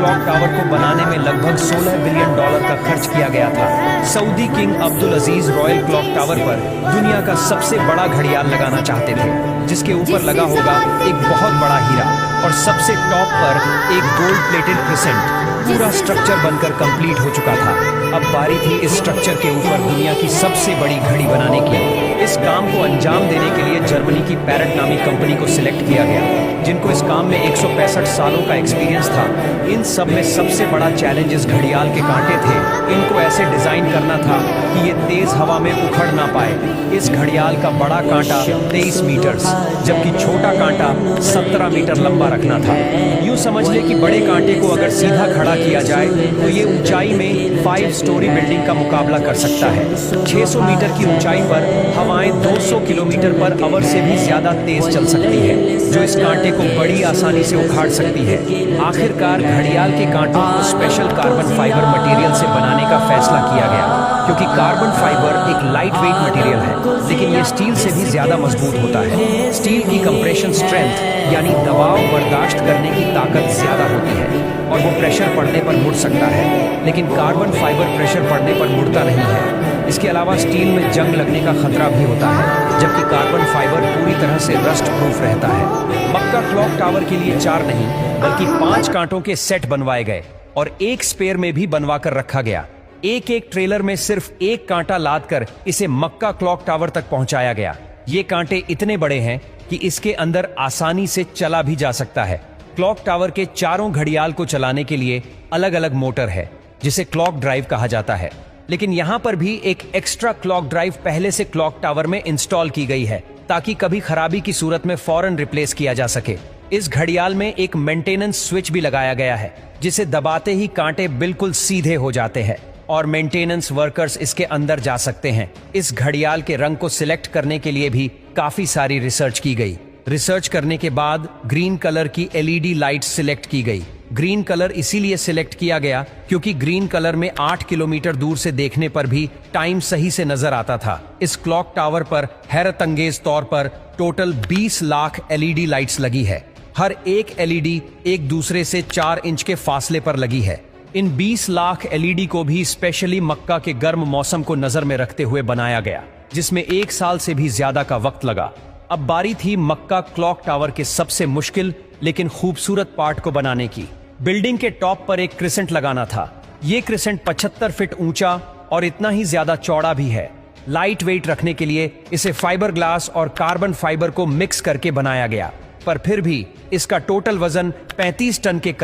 Clock tower को बनाने में लगभग $16 बिलियन का खर्च किया गया था। सऊदी किंग अब्दुल अजीज रॉयल क्लॉक टावर पर दुनिया का सबसे बड़ा घड़ियाल लगाना चाहते थे, जिसके ऊपर लगा होगा एक बहुत बड़ा हीरा और सबसे टॉप पर एक गोल्ड प्लेटेड क्रिसेंट। पूरा स्ट्रक्चर बनकर कंप्लीट हो चुका था। अब बारी थी इस स्ट्रक्चर के ऊपर दुनिया की सबसे बड़ी घड़ी बनाने की। इस काम को अंजाम देने के लिए जर्मनी की पैरेट नामी कंपनी को सिलेक्ट किया गया, जिनको इस काम में 165 सालों का एक्सपीरियंस था। इन सब में सबसे बड़ा चैलेंज इस घड़ियाल के कांटे थे। इनको ऐसे डिजाइन करना था कि ये तेज हवा में उखड़ ना पाए। इस घड़ियाल का बड़ा कांटा 23 मीटर, जबकि छोटा कांटा 17 मीटर लंबा रखना था। यूं समझ ले कि बड़े कांटे को अगर सीधा खड़ा किया जाए तो ये ऊंचाई में 5 स्टोरी बिल्डिंग का मुकाबला कर सकता है। 600 मीटर की ऊंचाई पर हवाएं 200 किलोमीटर पर आवर से भी ज्यादा तेज चल सकती है, जो इस कांटे को बड़ी आसानी से उखाड़ सकती है। आखिरकार घड़ियाल के कांटों को स्पेशल कार्बन फाइबर मटेरियल से बनाने का फैसला किया गया, क्योंकि कार्बन फाइबर एक लाइट वेट मटेरियल है, लेकिन ये स्टील से भी ज्यादा मजबूत होता है। स्टील की कंप्रेशन स्ट्रेंथ यानी दबाव बर्दाश्त करने की ताकत ज्यादा होती है और वो प्रेशर पड़ने पर मुड़ सकता है, लेकिन कार्बन फाइबर प्रेशर पड़ने पर मुड़ता नहीं है। इसके अलावा स्टील में जंग लगने का खतरा भी होता है, जबकि कार्बन फाइबर पूरी तरह से रस्ट प्रूफ रहता है। मक्का क्लॉक टावर के लिए 4 नहीं बल्कि 5 कांटों के सेट बनवाए गए और एक स्पेयर में भी बनवा कर रखा गया। एक एक ट्रेलर में सिर्फ एक कांटा लाद कर इसे मक्का क्लॉक टावर तक पहुंचाया गया। ये कांटे इतने बड़े हैं कि इसके अंदर आसानी से चला भी जा सकता है। क्लॉक टावर के चारों घड़ियाल को चलाने के लिए अलग अलग मोटर है, जिसे क्लॉक ड्राइव कहा जाता है। लेकिन यहाँ पर भी एक एक्स्ट्रा क्लॉक ड्राइव पहले से क्लॉक टावर में इंस्टॉल की गई है, ताकि कभी खराबी की सूरत में फौरन रिप्लेस किया जा सके। इस घड़ियाल में एक मेंटेनेंस स्विच भी लगाया गया है, जिसे दबाते ही कांटे बिल्कुल सीधे हो जाते हैं और मेंटेनेंस वर्कर्स इसके अंदर जा सकते हैं। इस घड़ियाल के रंग को सिलेक्ट करने के लिए भी काफी सारी रिसर्च की गई। रिसर्च करने के बाद ग्रीन कलर की LED लाइट सिलेक्ट की गई। ग्रीन कलर इसीलिए सिलेक्ट किया गया क्योंकि ग्रीन कलर में 8 किलोमीटर दूर से देखने पर भी टाइम सही से नजर आता था। इस क्लॉक टावर पर हैरतअंगेज तौर पर टोटल 20 लाख LED लाइट्स लगी है। हर एक LED एक दूसरे से 4 इंच के फासले पर लगी है। इन 20 लाख LED को भी स्पेशली मक्का के गर्म मौसम को नजर में रखते हुए बनाया गया, जिसमें 1 साल से भी ज्यादा का वक्त लगा। अब बारी थी मक्का क्लॉक टावर के सबसे मुश्किल लेकिन खूबसूरत पार्ट को बनाने की। बिल्डिंग के टॉप पर एक क्रिसेंट लगाना था। ये क्रिसेंट 75 फीट ऊंचा और इतना ही ज्यादा चौड़ा भी है। लाइट वेट रखने के लिए इसे फाइबर ग्लास और कार्बन फाइबर को मिक्स करके बनाया गया, पर फिर भी इसका टोटल वजन 35 टन के करीब